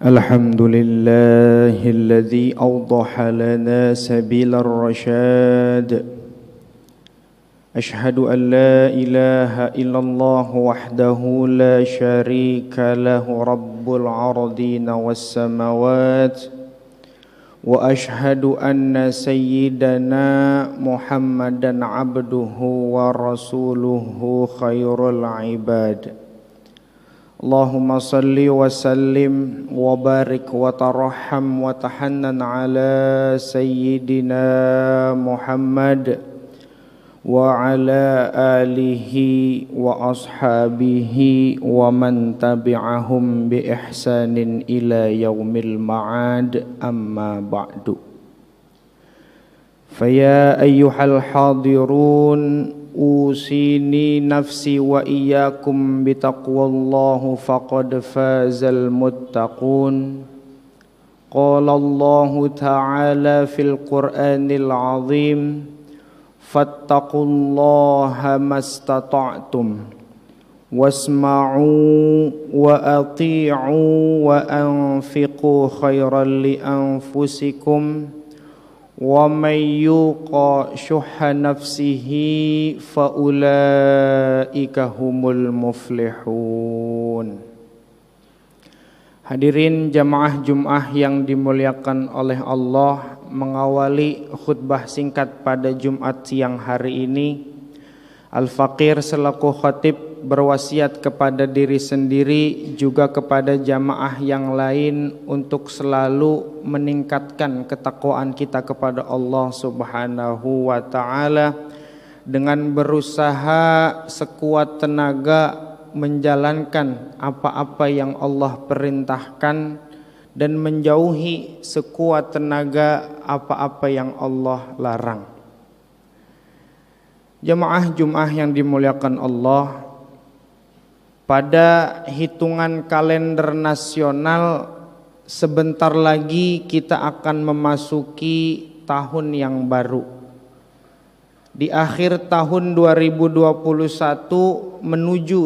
الحمد لله الذي أوضح لنا سبيل الرشاد أشهد أن لا إله إلا الله وحده لا شريك له رب الأرضين والسماوات وأشهد أن سيدنا محمدا عبده ورسوله خير العباد اللهم صل وسلم وبارك وترحم وتحنن على سيدنا محمد وعلى آله وأصحابه ومن تبعهم بإحسان إلى يوم المعاد أما بعد فيا أيها الحاضرون أوصيني نفسي وإياكم بتقوى الله فقد فاز المتقون قال الله تعالى في القرآن العظيم فاتقوا الله ما استطعتم واسمعوا وأطيعوا وأنفقوا خيرا لأنفسكم ومن يوق شح نفسه فأولئك هم المفلحون. Hadirin jamaah Jum'ah yang dimuliakan oleh Allah, mengawali khutbah singkat pada Jumat siang hari ini, Al-Faqir selaku khatib berwasiat kepada diri sendiri juga kepada jamaah yang lain untuk selalu meningkatkan ketakwaan kita kepada Allah Subhanahu wa taala dengan berusaha sekuat tenaga menjalankan apa-apa yang Allah perintahkan dan menjauhi sekuat tenaga apa-apa yang Allah larang. Jamaah Jum'ah yang dimuliakan Allah, pada hitungan kalender nasional sebentar lagi kita akan memasuki tahun yang baru. Di akhir tahun 2021 menuju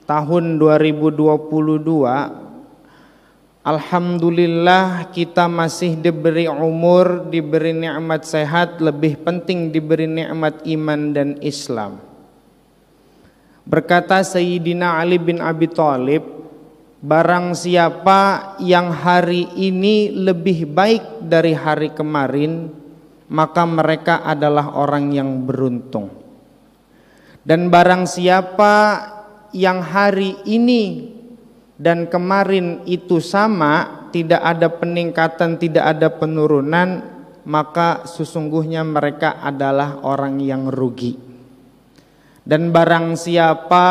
tahun 2022, alhamdulillah kita masih diberi umur, diberi nikmat sehat, lebih penting diberi nikmat iman dan Islam. Berkata Sayyidina Ali bin Abi Thalib, barang siapa yang hari ini lebih baik dari hari kemarin, maka mereka adalah orang yang beruntung. Dan barang siapa yang hari ini dan kemarin itu sama, tidak ada peningkatan, tidak ada penurunan, maka sesungguhnya mereka adalah orang yang rugi. Dan barang siapa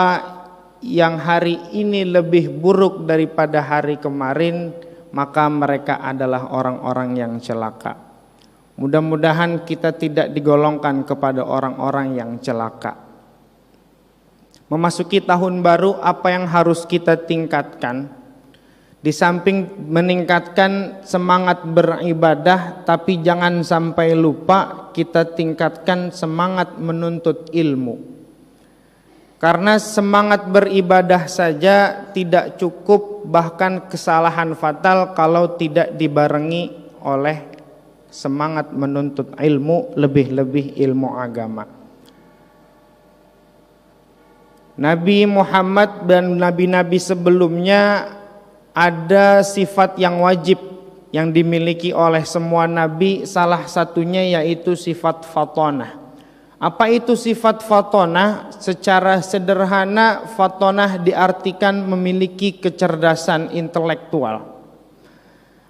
yang hari ini lebih buruk daripada hari kemarin, maka mereka adalah orang-orang yang celaka. Mudah-mudahan kita tidak digolongkan kepada orang-orang yang celaka. Memasuki tahun baru, apa yang harus kita tingkatkan? Di samping meningkatkan semangat beribadah, tapi jangan sampai lupa kita tingkatkan semangat menuntut ilmu. Karena semangat beribadah saja tidak cukup, bahkan kesalahan fatal kalau tidak dibarengi oleh semangat menuntut ilmu, lebih-lebih ilmu agama. Nabi Muhammad dan nabi-nabi sebelumnya ada sifat yang wajib yang dimiliki oleh semua nabi, salah satunya yaitu sifat fatonah. Apa itu sifat fatonah? Secara sederhana, fatonah diartikan memiliki kecerdasan intelektual.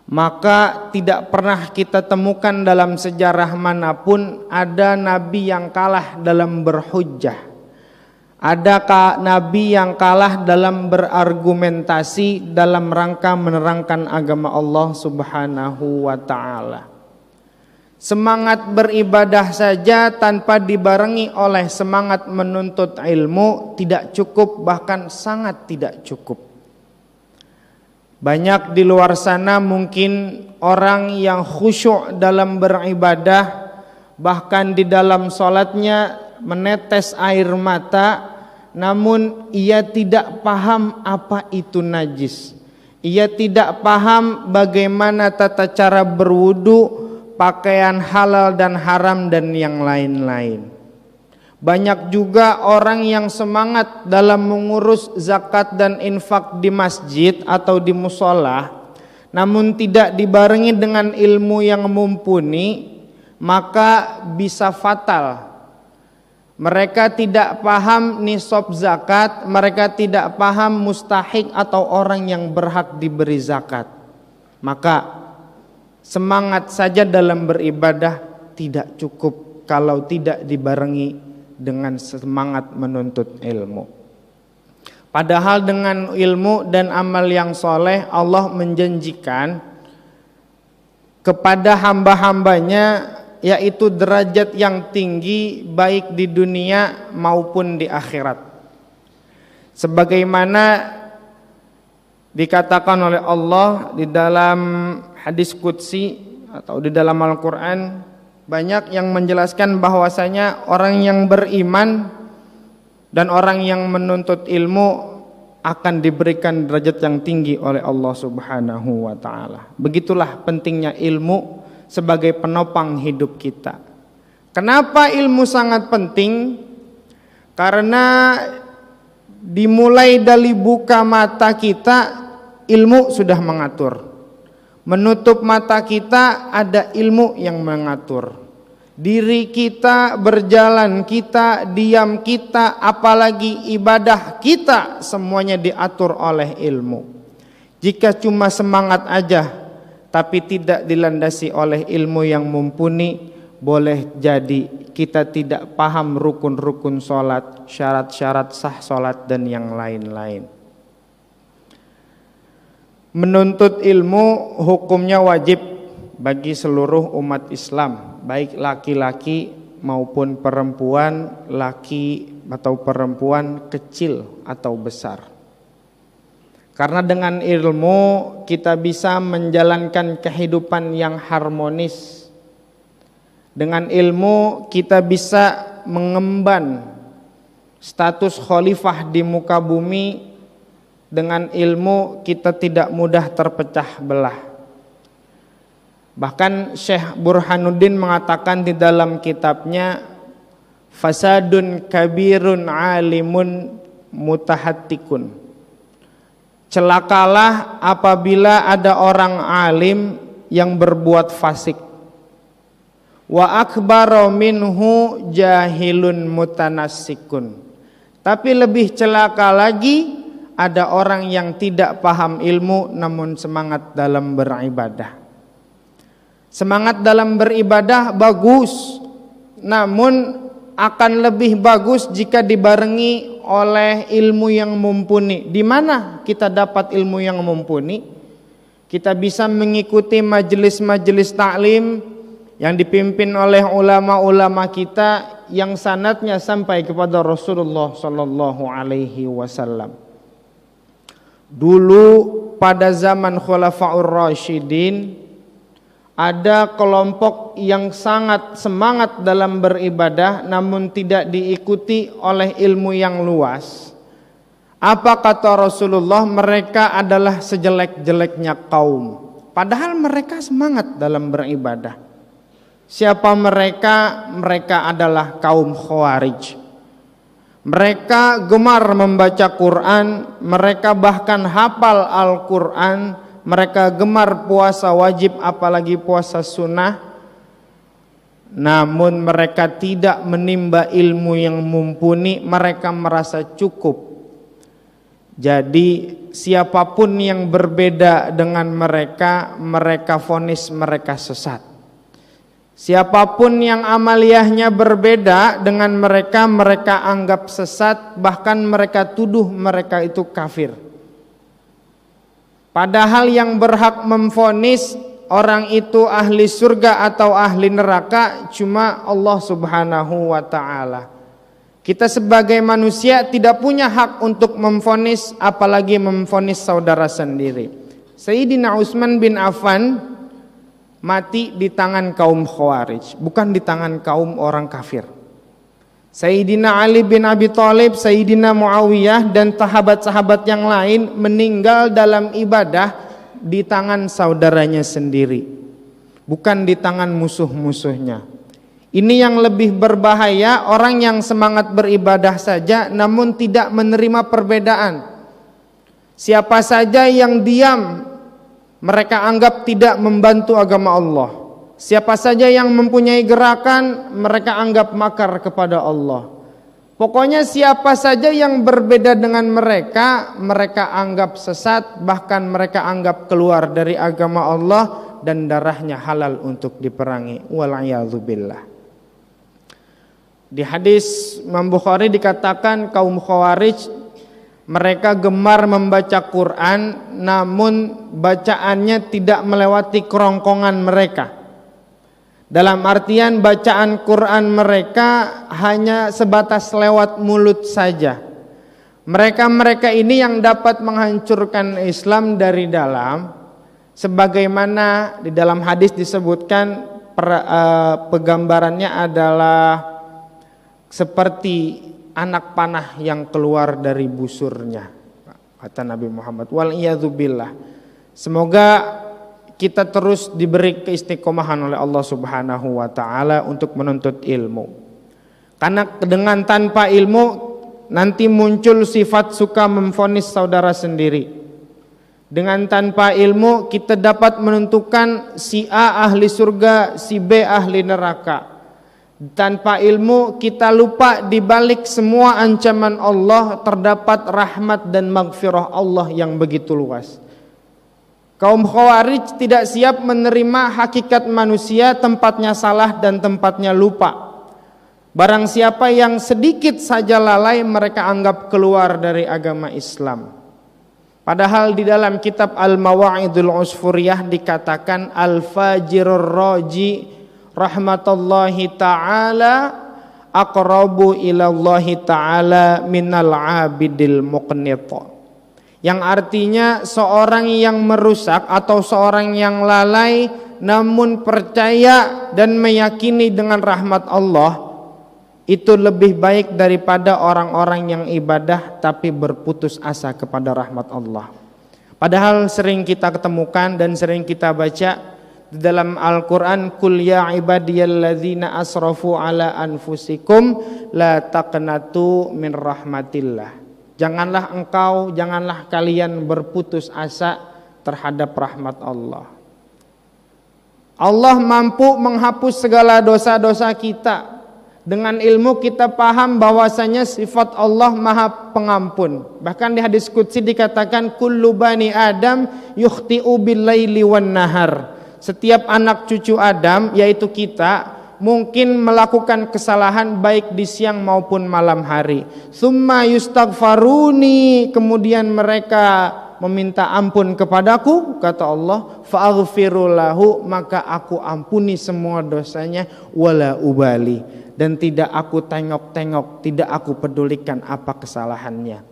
Maka tidak pernah kita temukan dalam sejarah manapun ada nabi yang kalah dalam berhujjah. Ada nabi yang kalah dalam berargumentasi dalam rangka menerangkan agama Allah Subhanahu wa ta'ala. Semangat beribadah saja tanpa dibarengi oleh semangat menuntut ilmu tidak cukup, bahkan sangat tidak cukup. Banyak di luar sana mungkin orang yang khusyuk dalam beribadah, bahkan di dalam sholatnya menetes air mata, namun ia tidak paham apa itu najis. ia tidak paham bagaimana tata cara berwudu, pakaian halal dan haram dan yang lain-lain. Banyak juga orang yang semangat dalam mengurus zakat dan infak di masjid atau di musola, namun tidak dibarengi dengan ilmu yang mumpuni, maka bisa fatal. Mereka tidak paham nisab zakat, mereka tidak paham mustahik atau orang yang berhak diberi zakat. Maka semangat saja dalam beribadah tidak cukup kalau tidak dibarengi dengan semangat menuntut ilmu. Padahal dengan ilmu dan amal yang soleh, Allah menjanjikan kepada hamba-hambanya yaitu derajat yang tinggi baik di dunia maupun di akhirat. Sebagaimana dikatakan oleh Allah di dalam hadis qudsi atau di dalam Al-Quran, banyak yang menjelaskan bahwasanya orang yang beriman dan orang yang menuntut ilmu akan diberikan derajat yang tinggi oleh Allah Subhanahu wa taala. Begitulah pentingnya ilmu sebagai penopang hidup kita. Kenapa ilmu sangat penting? Karena dimulai dari buka mata kita, ilmu sudah mengatur. Menutup mata kita, ada ilmu yang mengatur. Diri kita, berjalan kita, diam kita, apalagi ibadah kita, semuanya diatur oleh ilmu. Jika cuma semangat aja tapi tidak dilandasi oleh ilmu yang mumpuni, boleh jadi kita tidak paham rukun-rukun sholat, syarat-syarat sah sholat dan yang lain-lain. Menuntut ilmu hukumnya wajib bagi seluruh umat Islam, baik laki-laki maupun perempuan, laki atau perempuan, kecil atau besar. Karena dengan ilmu kita bisa menjalankan kehidupan yang harmonis. Dengan ilmu kita bisa mengemban status khalifah di muka bumi. Dengan ilmu kita tidak mudah terpecah belah. Bahkan Syekh Burhanuddin mengatakan di dalam kitabnya, fasadun kabirun alimun mutahattikun. Celakalah apabila ada orang alim yang berbuat fasik. Wa akbaru minhu jahilun mutanassikun. Tapi lebih celaka lagi, ada orang yang tidak paham ilmu namun semangat dalam beribadah. Semangat dalam beribadah bagus, namun akan lebih bagus jika dibarengi oleh ilmu yang mumpuni. Di mana kita dapat ilmu yang mumpuni? Kita bisa mengikuti majelis-majelis taklim yang dipimpin oleh ulama-ulama kita yang sanadnya sampai kepada Rasulullah sallallahu alaihi wasallam. Dulu pada zaman Khulafaur Rasyidin ada kelompok yang sangat semangat dalam beribadah namun tidak diikuti oleh ilmu yang luas. Apa kata Rasulullah? Mereka adalah sejelek-jeleknya kaum. Padahal mereka semangat dalam beribadah. Siapa mereka? Mereka adalah kaum Khawarij. Mereka gemar membaca Quran, mereka bahkan hafal Al-Quran, mereka gemar puasa wajib apalagi puasa sunnah. Namun mereka tidak menimba ilmu yang mumpuni, mereka merasa cukup. Jadi siapapun yang berbeda dengan mereka, mereka vonis mereka sesat. Siapapun yang amaliyahnya berbeda dengan mereka, mereka anggap sesat, bahkan mereka tuduh mereka itu kafir. Padahal yang berhak memvonis orang itu ahli surga atau ahli neraka cuma Allah Subhanahu wa ta'ala. Kita sebagai manusia tidak punya hak untuk memvonis, apalagi memvonis saudara sendiri. Sayyidina Utsman bin Affan mati di tangan kaum Khawarij, bukan di tangan kaum orang kafir. Sayyidina Ali bin Abi Thalib, Sayyidina Muawiyah dan sahabat-sahabat yang lain meninggal dalam ibadah di tangan saudaranya sendiri, bukan di tangan musuh-musuhnya. Ini yang lebih berbahaya, orang yang semangat beribadah saja namun tidak menerima perbedaan. Siapa saja yang diam, mereka anggap tidak membantu agama Allah. Siapa saja yang mempunyai gerakan, mereka anggap makar kepada Allah. Pokoknya siapa saja yang berbeda dengan mereka, mereka anggap sesat, bahkan mereka anggap keluar dari agama Allah dan darahnya halal untuk diperangi. Wal'iyadzubillah. Di hadis Imam Bukhari dikatakan kaum Khawarij mereka gemar membaca Quran namun bacaannya tidak melewati kerongkongan mereka. Dalam artian bacaan Quran mereka hanya sebatas lewat mulut saja. Mereka ini yang dapat menghancurkan Islam dari dalam, sebagaimana di dalam hadis disebutkan pegambarannya adalah seperti anak panah yang keluar dari busurnya, kata Nabi Muhammad. Wal'iyadzubillah. Semoga kita terus diberi keistiqomahan oleh Allah Subhanahu wa taala untuk menuntut ilmu. Karena dengan tanpa ilmu nanti muncul sifat suka memvonis saudara sendiri. Dengan tanpa ilmu kita dapat menentukan si A ahli surga, si B ahli neraka. Tanpa ilmu kita lupa di balik semua ancaman Allah terdapat rahmat dan maghfirah Allah yang begitu luas. Kaum Khawarij tidak siap menerima hakikat manusia, tempatnya salah dan tempatnya lupa. Barang siapa yang sedikit saja lalai, mereka anggap keluar dari agama Islam. Padahal di dalam kitab Al-Mawa'idul Usfuriyah dikatakan al-fajirur raji rahmatullahi ta'ala aqrabu ilallahi ta'ala minal abidil muqnit. Yang artinya seorang yang merusak atau seorang yang lalai namun percaya dan meyakini dengan rahmat Allah itu lebih baik daripada orang-orang yang ibadah tapi berputus asa kepada rahmat Allah. Padahal sering kita ketemukan dan sering kita baca dalam Al-Quran, Qul ya ibadiyalladzina asrafu ala anfusikum la taqnatu min rahmatillah. Janganlah kalian berputus asa terhadap rahmat Allah. Allah mampu menghapus segala dosa-dosa kita. Dengan ilmu kita paham bahwasanya sifat Allah Maha Pengampun. Bahkan di hadis qudsi dikatakan kullu bani Adam yukhti'u bil-laili wan nahar. Setiap anak cucu Adam, yaitu kita, mungkin melakukan kesalahan baik di siang maupun malam hari. Summa yustaghfaruni, kemudian mereka meminta ampun kepadaku, kata Allah, fa'aghfiru lahu, maka aku ampuni semua dosanya, wala ubali, dan tidak aku tengok-tengok, tidak aku pedulikan apa kesalahannya.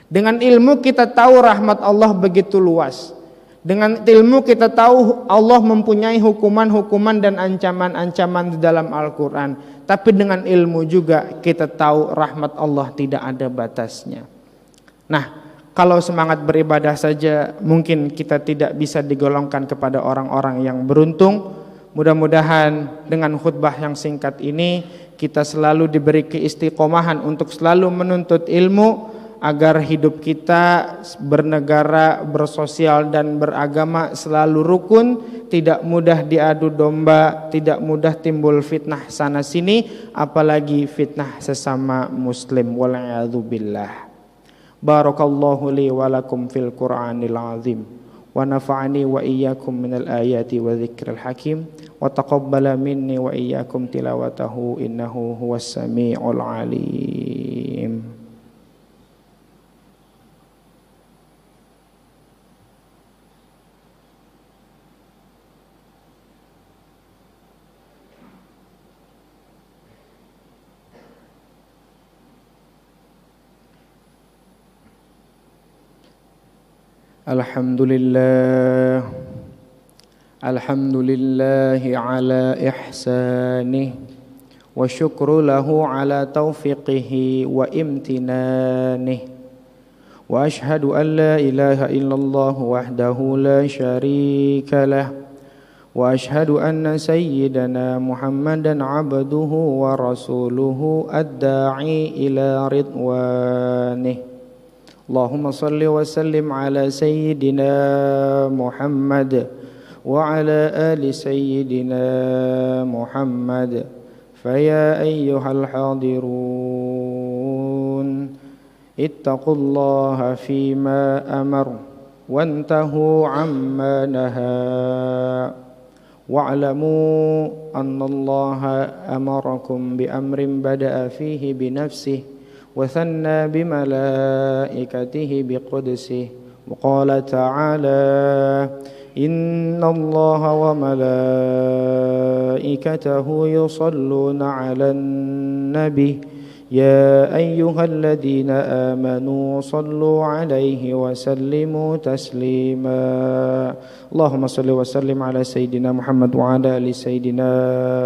Dengan ilmu kita tahu rahmat Allah begitu luas. Dengan ilmu kita tahu Allah mempunyai hukuman-hukuman dan ancaman-ancaman di dalam Al-Quran. Tapi dengan ilmu juga kita tahu rahmat Allah tidak ada batasnya. Nah, kalau semangat beribadah saja mungkin kita tidak bisa digolongkan kepada orang-orang yang beruntung. Mudah-mudahan dengan khutbah yang singkat ini kita selalu diberi keistiqomahan untuk selalu menuntut ilmu, agar hidup kita bernegara, bersosial dan beragama selalu rukun, tidak mudah diadu domba, tidak mudah timbul fitnah sana sini, apalagi fitnah sesama muslim. Wal'iyadzubillah. Barakallahu li wa lakum fil Qur'anil azim wa nafa'ani wa iyyakum minal ayati wa dzikril hakim wa taqabbala minni wa iyyakum tilawatahu innahu huwas samiul alim. Alhamdulillah ala ihsanih wa syukru lahu ala taufiqihi wa imtinanih وأشهد أن لا إله إلا الله وحده لا شريك له وأشهد أن سيدنا محمدا عبده ورسوله الداعي إلى رضوانه اللهم صل وسلم على سيدنا محمد وعلى آل سيدنا محمد فيا أيها الحاضرون اتقوا الله فيما أمر وانتهوا عما نهى واعلموا أن الله أمركم بأمر بدأ فيه بنفسه وثنى بملائكته بقدسه وقال تعالى إن الله وملائكته يصلون على النبي يا أيها الذين آمنوا صلوا عليه وسلموا تسليما اللهم صل وسلم على سيدنا محمد وعلى آل سيدنا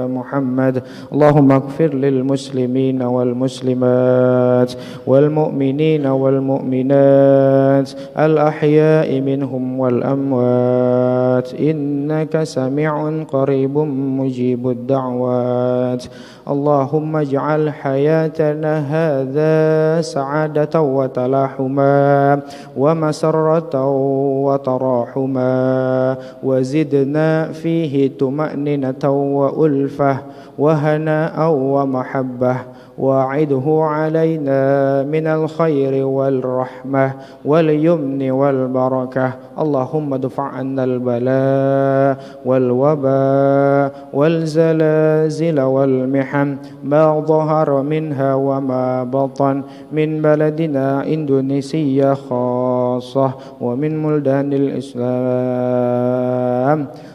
محمد اللهم اغفر للمسلمين والمسلمات والمؤمنين والمؤمنات الأحياء منهم والأموات إنك سميع قريب مجيب الدعوات اللهم اجعل حياتنا هذا سعادة وتلاحما ومسرة وتراحما وزدنا فيه طمأنينة وألفة وهناء ومحبة واعده علينا من الخير والرحمة واليمن والبركة اللهم ادفع عنا البلاء والوباء والزلازل والمحن ما ظهر منها وما بطن من بلدنا إندونيسيا خاصة ومن بلدان الإسلام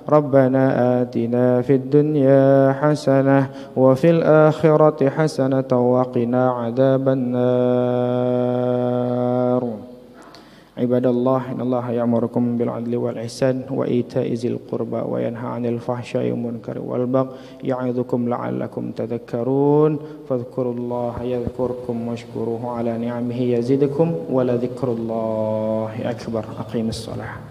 ربنا آتنا في الدنيا حسنة وفي الآخرة حسنة وقنا عذاب النار عباد الله إن الله يأمركم بالعدل والإحسان وإيتاء ذي القربى وينهى عن الفحشاء والمنكر والبغي يعظكم لعلكم تذكرون فاذكروا الله يذكركم واشكروه على نعمه يزدكم ولذكر الله أكبر أقيم الصلاة